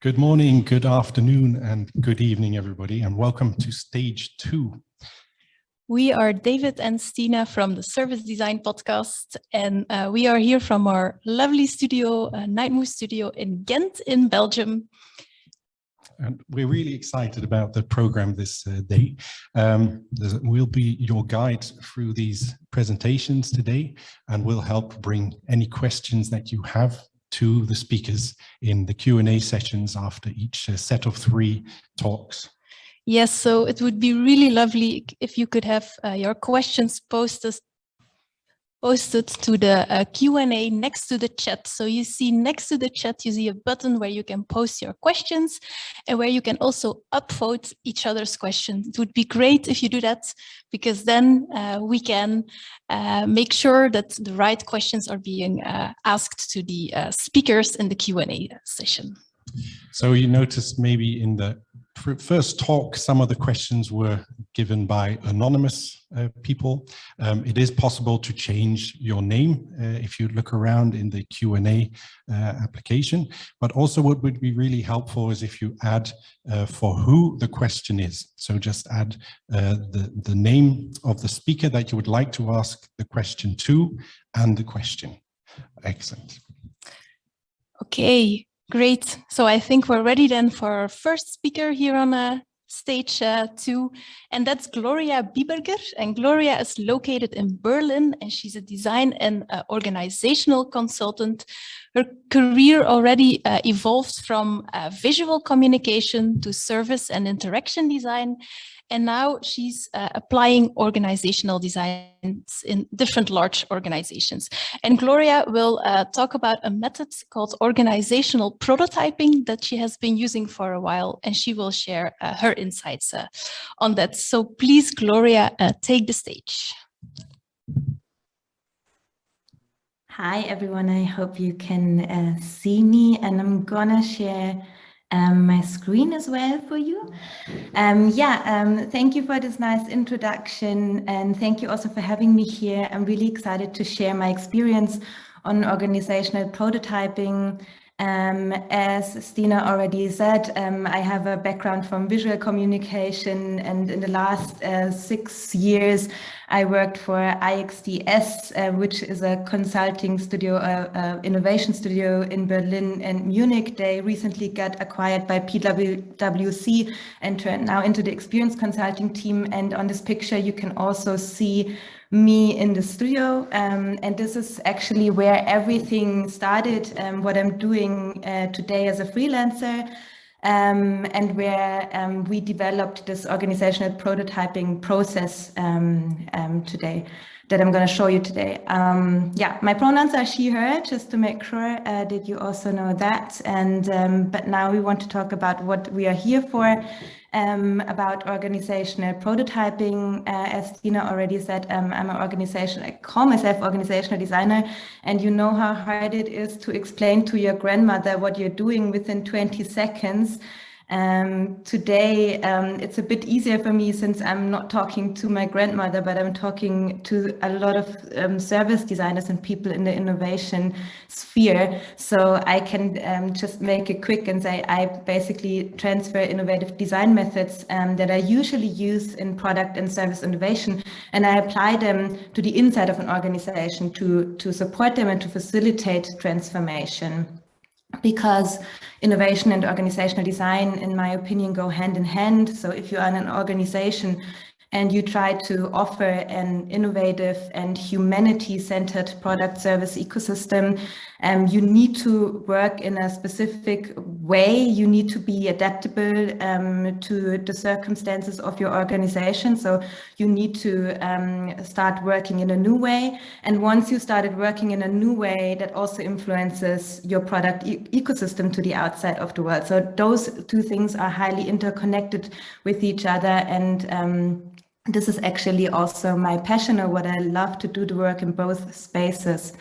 Good morning, good afternoon, and good evening, everybody, and welcome to stage 2. We are David and Stina from the Service Design Podcast, and we are here from our lovely studio, Nightmove Studio in Ghent in Belgium. And we're really excited about the program this day. We'll be your guide through these presentations today, and we'll help bring any questions that you have to the speakers in the Q&A sessions after each set of 3 talks. Yes, so it would be really lovely if you could have your questions posted to the Q&A next to the chat. So you see next to the chat, you see a button where you can post your questions and where you can also upvote each other's questions. It would be great if you do that, because then we can make sure that the right questions are being asked to the speakers in the Q&A session. So you noticed maybe in the first talk, some of the questions were given by anonymous people. It is possible to change your name if you look around in the Q&A application, but also what would be really helpful is if you add for who the question is. So just add the name of the speaker that you would like to ask the question to and the question. Excellent. Okay. Great. So I think we're ready then for our first speaker here on stage 2, and that's Gloria Biberger. And Gloria is located in Berlin, and she's a design and organizational consultant. Her career already evolved from visual communication to service and interaction design. And now she's applying organizational designs in different large organizations. And Gloria will talk about a method called organizational prototyping that she has been using for a while, and she will share her insights on that. So please, Gloria, take the stage. Hi, everyone. I hope you can see me, and I'm gonna share my screen as well for you. Thank you for this nice introduction, and thank you also for having me here. I'm really excited to share my experience on organizational prototyping. As Stina already said, I have a background from visual communication, and in the last 6 years, I worked for IXDS, which is a consulting studio, innovation studio in Berlin and Munich. They recently got acquired by PwC and turned now into the experience consulting team. And on this picture, you can also see me in the studio, and this is actually where everything started, what I'm doing today as a freelancer, and where we developed this organizational prototyping process today that I'm going to show you today. My pronouns are she, her, just to make sure that you also know that. And but now we want to talk about what we are here for. About organizational prototyping. As Tina already said, I call myself organizational designer, and you know how hard it is to explain to your grandmother what you're doing within 20 seconds. Today, it's a bit easier for me since I'm not talking to my grandmother, but I'm talking to a lot of service designers and people in the innovation sphere. So I can just make it quick and say I basically transfer innovative design methods that I usually use in product and service innovation, and I apply them to the inside of an organization to support them and to facilitate transformation. Because innovation and organizational design, in my opinion, go hand in hand. So if you are in an organization and you try to offer an innovative and humanity-centered product service ecosystem, you need to work in a specific way. You need to be adaptable to the circumstances of your organization. So you need to start working in a new way. And once you started working in a new way, that also influences your product ecosystem to the outside of the world. So those 2 things are highly interconnected with each other. And this is actually also my passion, or what I love to do, the work in both spaces.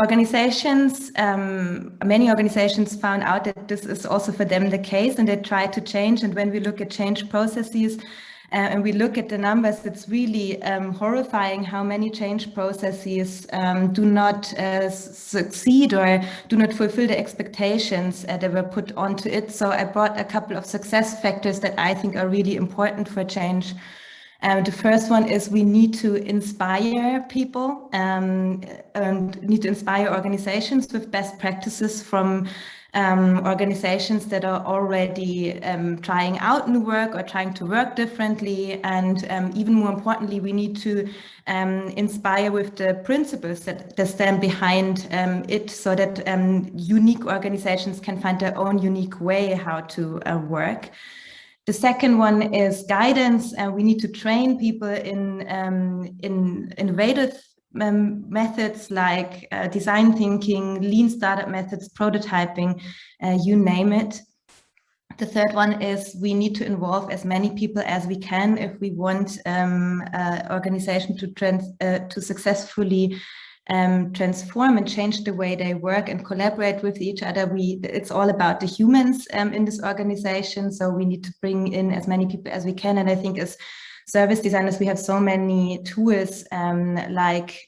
Organizations, many organizations found out that this is also for them the case, and they try to change. And when we look at change processes, and we look at the numbers, it's really horrifying how many change processes do not succeed or do not fulfill the expectations that were put onto it. So I brought a couple of success factors that I think are really important for change. The first one is we need to inspire people and need to inspire organizations with best practices from organizations that are already trying out new work or trying to work differently. And even more importantly, we need to inspire with the principles that stand behind it, so that unique organizations can find their own unique way how to work. The second one is guidance, and we need to train people in innovative methods like design thinking, lean startup methods, prototyping, you name it. The third one is we need to involve as many people as we can if we want organization to successfully transform and change the way they work and collaborate with each other. It's all about the humans in this organization, so we need to bring in as many people as we can. And I think as service designers, we have so many tools like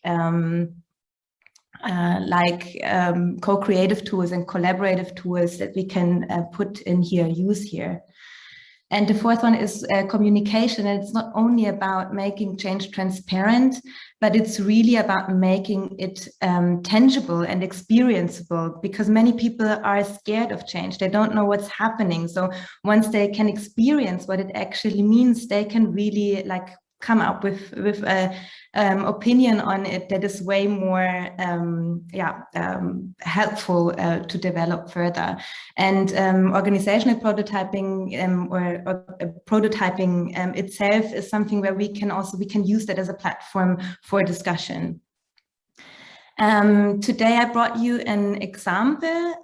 co-creative tools and collaborative tools that we can put in here, use here. And the fourth one is communication. And it's not only about making change transparent, but it's really about making it tangible and experienceable, because many people are scared of change. They don't know what's happening. So once they can experience what it actually means, they can really like come up with a opinion on it that is way more helpful to develop further. And organizational prototyping or prototyping itself is something where we can use that as a platform for discussion. Today I brought you an example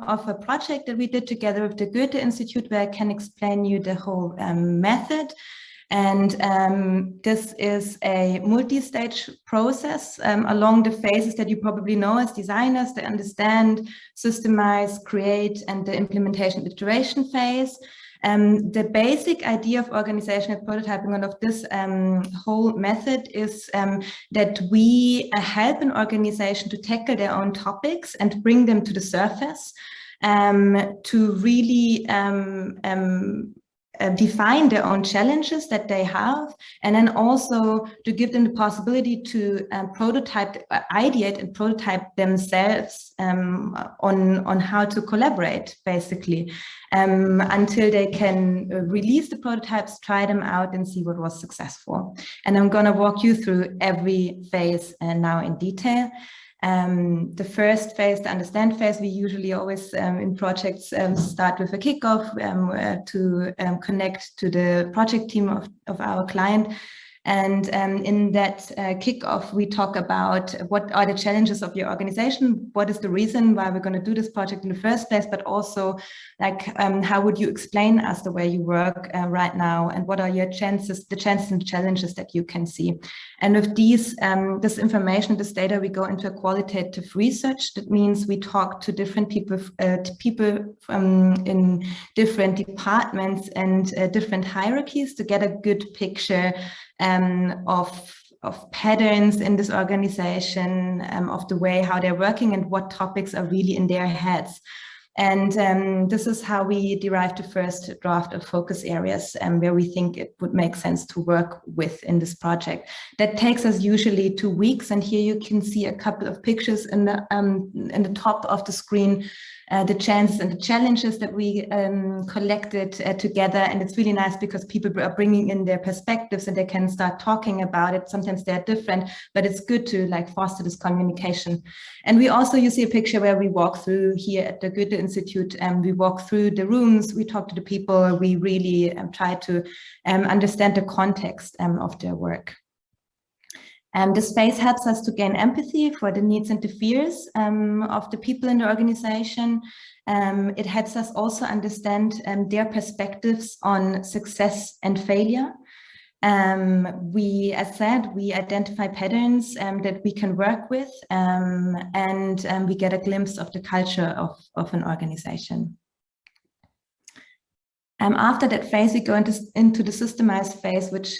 of a project that we did together with the Goethe Institute, where I can explain you the whole method. And this is a multi-stage process along the phases that you probably know as designers: the understand, systemize, create, and the implementation iteration phase. The basic idea of organizational prototyping and of this whole method is that we help an organization to tackle their own topics and bring them to the surface, to really define their own challenges that they have, and then also to give them the possibility to ideate and prototype themselves on how to collaborate, basically, until they can release the prototypes, try them out, and see what was successful. And I'm going to walk you through every phase now in detail. The first phase, the understand phase, we usually always in projects start with a kickoff to connect to the project team of our client. And in that kickoff, we talk about what are the challenges of your organization, what is the reason why we're going to do this project in the first place, but also like how would you explain us the way you work right now, and what are your chances, the chances and challenges that you can see. And with these, this information, this data, we go into a qualitative research. That means we talk to different people, in different departments and different hierarchies to get a good picture of patterns in this organization, of the way how they're working and what topics are really in their heads. And this is how we derive the first draft of focus areas where we think it would make sense to work with in this project. That takes us usually 2 weeks. And here you can see a couple of pictures in the top of the screen, the chances and the challenges that we collected together. And it's really nice because people are bringing in their perspectives and they can start talking about it. Sometimes they're different, but it's good to like foster this communication. And we also, you see a picture where we walk through here at the Goethe Institute, and we walk through the rooms, we talk to the people, we really try to understand the context of their work. This phase helps us to gain empathy for the needs and the fears of the people in the organization. It helps us also understand their perspectives on success and failure. As said, we identify patterns that we can work with, and we get a glimpse of the culture of an organization. After that phase, we go into the systemized phase, which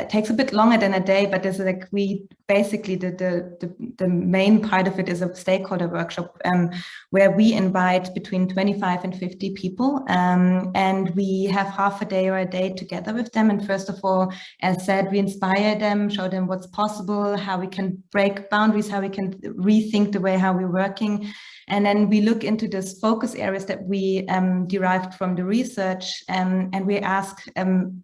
takes a bit longer than a day, but there's like basically the main part of it is a stakeholder workshop where we invite between 25 and 50 people, and we have half a day or a day together with them. And first of all, as said, we inspire them, show them what's possible, how we can break boundaries, how we can rethink the way how we're working. And then we look into these focus areas that we derived from the research, and we ask them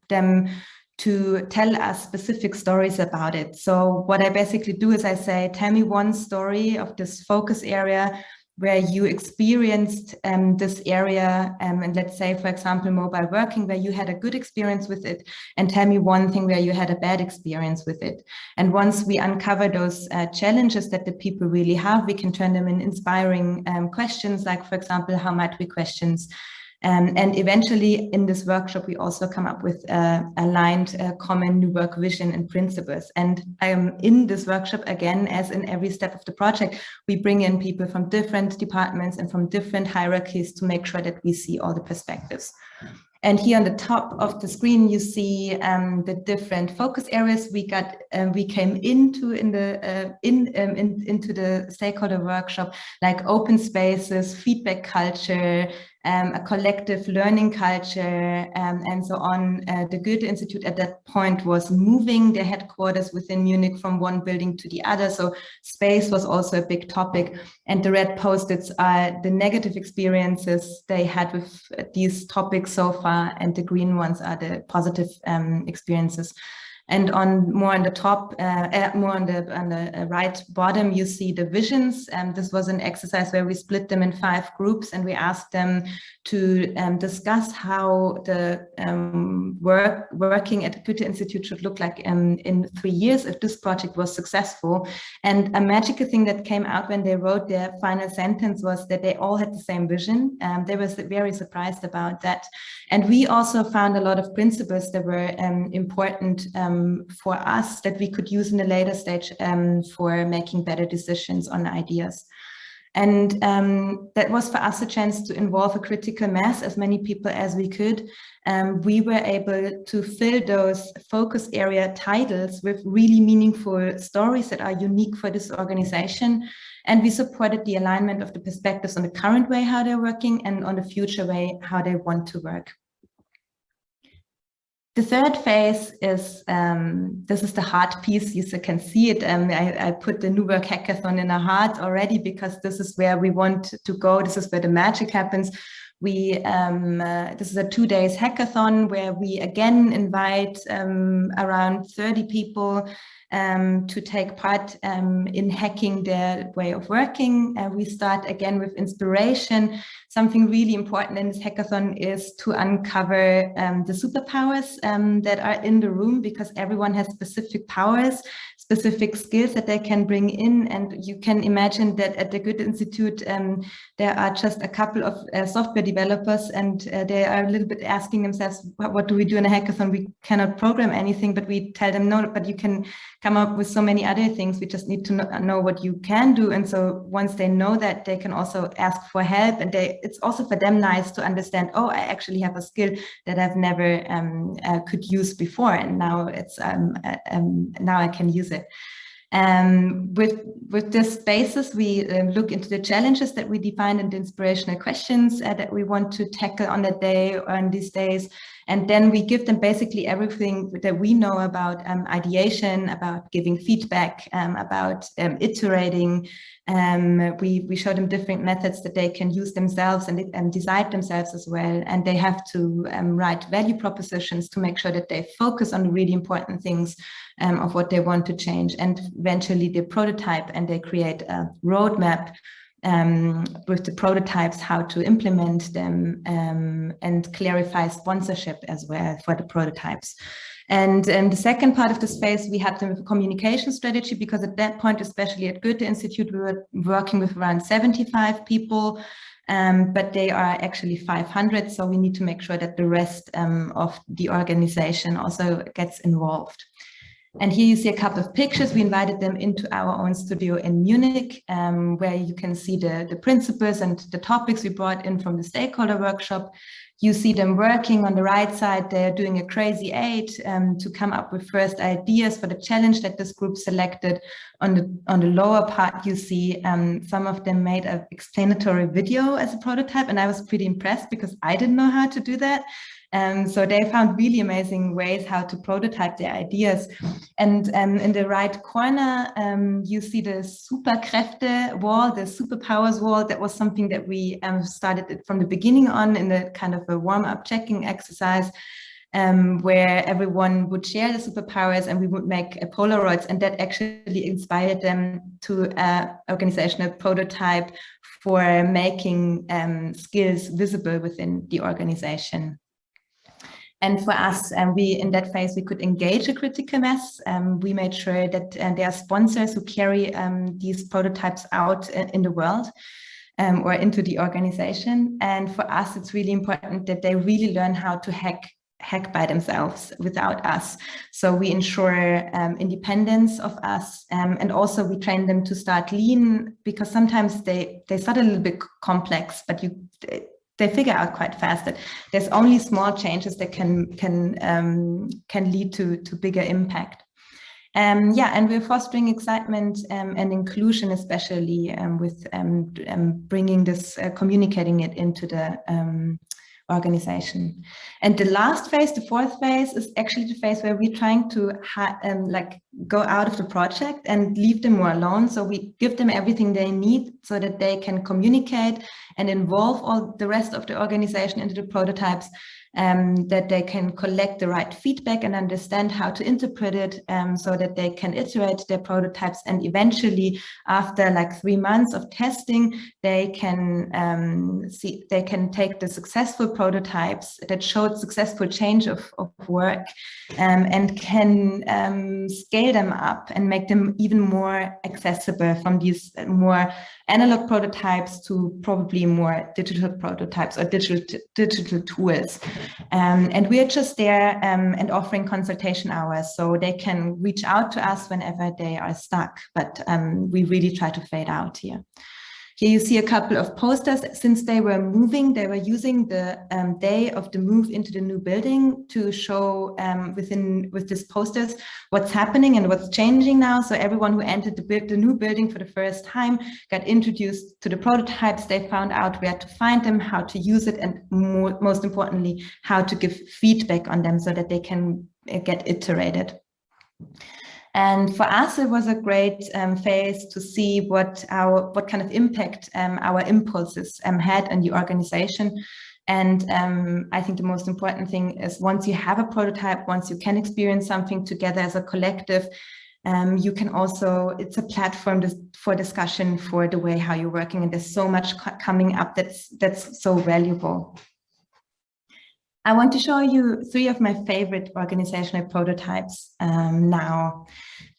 to tell us specific stories about it. So what I basically do is I say, tell me one story of this focus area where you experienced this area, and let's say, for example, mobile working, where you had a good experience with it, and tell me one thing where you had a bad experience with it. And once we uncover those challenges that the people really have, we can turn them in inspiring questions, like, for example, how might we questions? And eventually in this workshop, we also come up with aligned common new work vision and principles. And in this workshop, again, as in every step of the project, we bring in people from different departments and from different hierarchies to make sure that we see all the perspectives. And here on the top of the screen, you see the different focus areas we came into into the stakeholder workshop, like open spaces, feedback culture, a collective learning culture, and so on. The Goethe Institute at that point was moving their headquarters within Munich from one building to the other, so space was also a big topic. And the red post-its are the negative experiences they had with these topics so far, and the green ones are the positive experiences. And more on the top, more on the right bottom, you see the visions. This was an exercise where we split them in 5 groups, and we asked them to discuss how the working at the Goethe Institute should look like in 3 years if this project was successful. And a magical thing that came out when they wrote their final sentence was that they all had the same vision. They were very surprised about that. And we also found a lot of principles that were important for us that we could use in a later stage for making better decisions on ideas. And that was for us a chance to involve a critical mass, as many people as we could. We were able to fill those focus area titles with really meaningful stories that are unique for this organization. And we supported the alignment of the perspectives on the current way how they're working and on the future way how they want to work. The third phase is, this is the heart piece. You can see it. I put the New Work Hackathon in a heart already, because this is where we want to go. This is where the magic happens. This is a 2 days hackathon where we again invite around 30 people to take part in hacking their way of working. We start again with inspiration. Something really important in this hackathon is to uncover the superpowers that are in the room, because everyone has specific powers, specific skills that they can bring in. And you can imagine that at the Goethe Institute, there are just a couple of software developers, and they are a little bit asking themselves, what do we do in a hackathon? We cannot program anything, but we tell them, no, but you can come up with so many other things. We just need to know what you can do. And so once they know that, they can also ask for help. And it's also for them nice to understand, oh, I actually have a skill that I've never could use before. And now it's now I can use it. With this basis, we look into the challenges that we defined and the inspirational questions that we want to tackle on that day or on these days. And then we give them basically everything that we know about ideation, about giving feedback, about iterating. We show them different methods that they can use themselves and decide themselves as well. And they have to write value propositions to make sure that they focus on the really important things of what they want to change. And eventually they prototype and they create a roadmap with the prototypes, how to implement them, and clarify sponsorship as well for the prototypes. And the second part of this phase, we had them with a communication strategy, because at that point, especially at Goethe Institute, we were working with around 75 people, but they are actually 500. So we need to make sure that the rest of the organization also gets involved. And here you see a couple of pictures. We invited them into our own studio in Munich, where you can see the principles and the topics we brought in from the stakeholder workshop. You see them working on the right side. They're doing a crazy 8 to come up with first ideas for the challenge that this group selected. On the lower part, you see some of them made an explanatory video as a prototype, and I was pretty impressed because I didn't know how to do that. So they found really amazing ways how to prototype their ideas. And in the right corner, you see the Superkräfte wall, the superpowers wall. That was something that we started from the beginning on in a kind of a warm-up checking exercise, where everyone would share the superpowers and we would make Polaroids, and that actually inspired them to organizational prototype for making skills visible within the organization. And for us, in that phase, we could engage a critical mass. We made sure that there are sponsors who carry these prototypes out in the world or into the organization. And for us, it's really important that they really learn how to hack by themselves without us. So we ensure independence of us, and also we train them to start lean, because sometimes they start a little bit complex, but they figure out quite fast that there's only small changes that can lead to bigger impact. Yeah, and we're fostering excitement and inclusion, especially with bringing this, communicating it into the organization. And the last phase, the fourth phase, is actually the phase where we're trying to like go out of the project and leave them more alone. So we give them everything they need so that they can communicate and involve all the rest of the organization into the prototypes, that they can collect the right feedback and understand how to interpret it, so that they can iterate their prototypes, and eventually after like 3 months of testing, they can take the successful prototypes that showed successful change of work, and can scale them up and make them even more accessible from these more analog prototypes to probably more digital prototypes or digital tools. And we're just there and offering consultation hours, so they can reach out to us whenever they are stuck, but we really try to fade out here. Here you see a couple of posters. Since they were moving, they were using the day of the move into the new building to show with these posters what's happening and what's changing now. So everyone who entered the new building for the first time got introduced to the prototypes. They found out where to find them, how to use it, and most importantly, how to give feedback on them so that they can get iterated. And for us, it was a great phase to see what kind of impact our impulses had on the organization. And I think the most important thing is, once you have a prototype, once you can experience something together as a collective, you can also, it's a platform for discussion for the way how you're working, and there's so much coming up that's so valuable. I want to show you 3 of my favorite organizational prototypes now.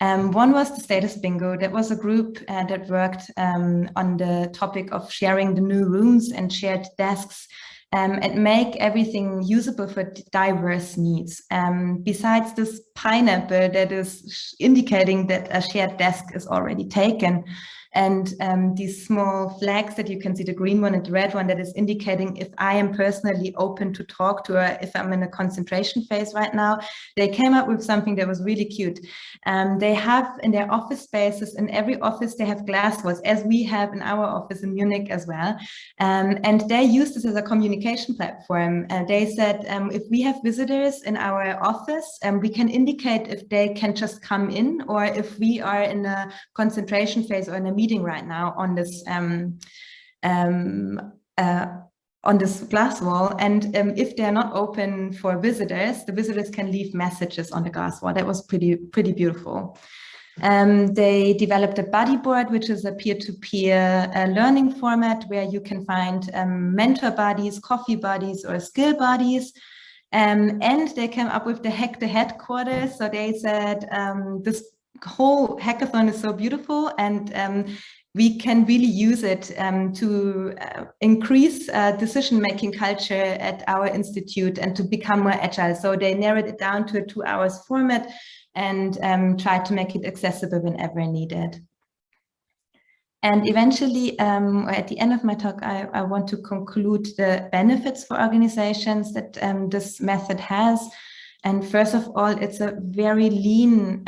One was the Status Bingo. That was a group that worked on the topic of sharing the new rooms and shared desks, and make everything usable for diverse needs. Besides this pineapple that is indicating that a shared desk is already taken, and these small flags that you can see, the green one and the red one, that is indicating if I am personally open to talk to her, if I'm in a concentration phase right now. They came up with something that was really cute. They have in their office spaces, in every office, they have glass walls, as we have in our office in Munich as well. And they use this as a communication platform. They said, if we have visitors in our office, we can indicate if they can just come in, or if we are in a concentration phase or in a meeting right now on this glass wall, and if they're not open for visitors, the visitors can leave messages on the glass wall. That was pretty beautiful. They developed a buddy board, which is a peer-to-peer learning format where you can find mentor buddies, coffee buddies, or skill buddies. And they came up with the Hack the Headquarters. So they said, this whole hackathon is so beautiful, and we can really use it to increase decision-making culture at our institute and to become more agile. So they narrowed it down to a 2 hours format and tried to make it accessible whenever needed. And eventually, at the end of my talk, I want to conclude the benefits for organizations that this method has. And first of all, it's a very lean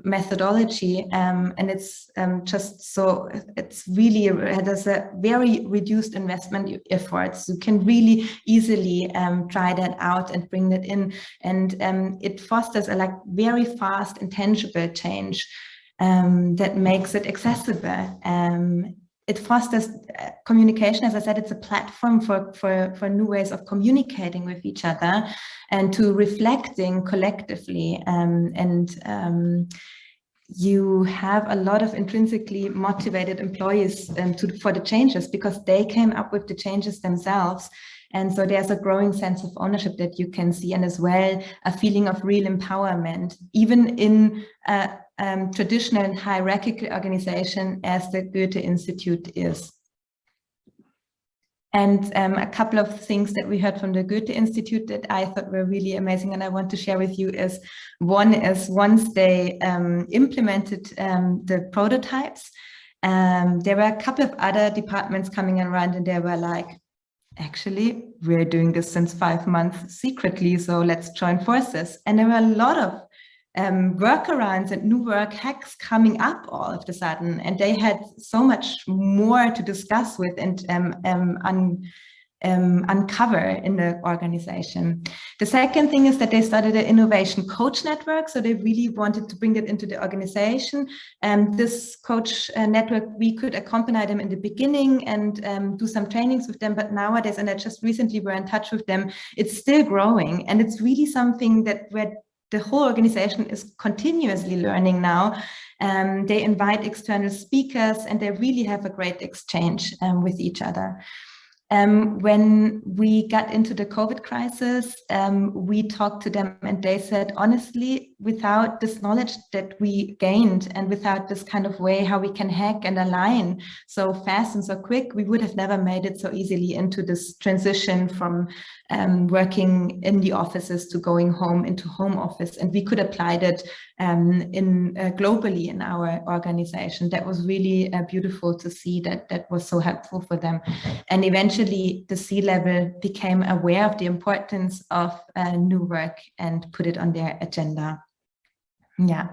methodology, and it's it's really, there's a very reduced investment efforts. You can really easily try that out and bring that in, and it fosters a very fast and tangible change that makes it accessible. It fosters communication. As I said, it's a platform for new ways of communicating with each other and to reflecting collectively. You have a lot of intrinsically motivated employees for the changes, because they came up with the changes themselves. And so there's a growing sense of ownership that you can see, and as well a feeling of real empowerment, even in traditional and hierarchical organization as the Goethe Institute is. And a couple of things that we heard from the Goethe Institute that I thought were really amazing and I want to share with you is, one is once they implemented the prototypes, there were a couple of other departments coming around and they were like, actually, we're doing this since 5 months secretly, so let's join forces. And there were a lot of workarounds and new work hacks coming up all of a sudden, and they had so much more to discuss with and uncover in the organization. The second thing is that they started an innovation coach network, so they really wanted to bring it into the organization. This coach network, we could accompany them in the beginning and do some trainings with them, but nowadays, and I just recently were in touch with them, it's still growing, and it's really something that where the whole organization is continuously learning now. They invite external speakers and they really have a great exchange with each other. When we got into the COVID crisis, we talked to them and they said, honestly, without this knowledge that we gained and without this kind of way how we can hack and align so fast and so quick, we would have never made it so easily into this transition from working in the offices to going home into home office. And we could apply that globally in our organization. That was really beautiful to see that that was so helpful for them. And eventually the C-level became aware of the importance of new work and put it on their agenda. Yeah.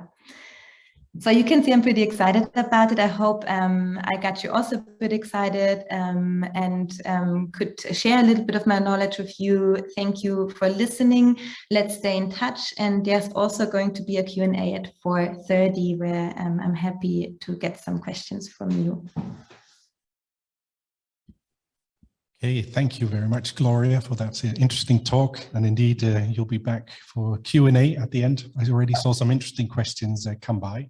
So you can see I'm pretty excited about it. I hope I got you also a bit excited and could share a little bit of my knowledge with you. Thank you for listening. Let's stay in touch. And there's also going to be a Q&A at 4:30 where I'm happy to get some questions from you. Okay, thank you very much, Gloria, for that interesting talk. And indeed, you'll be back for Q&A at the end. I already saw some interesting questions come by.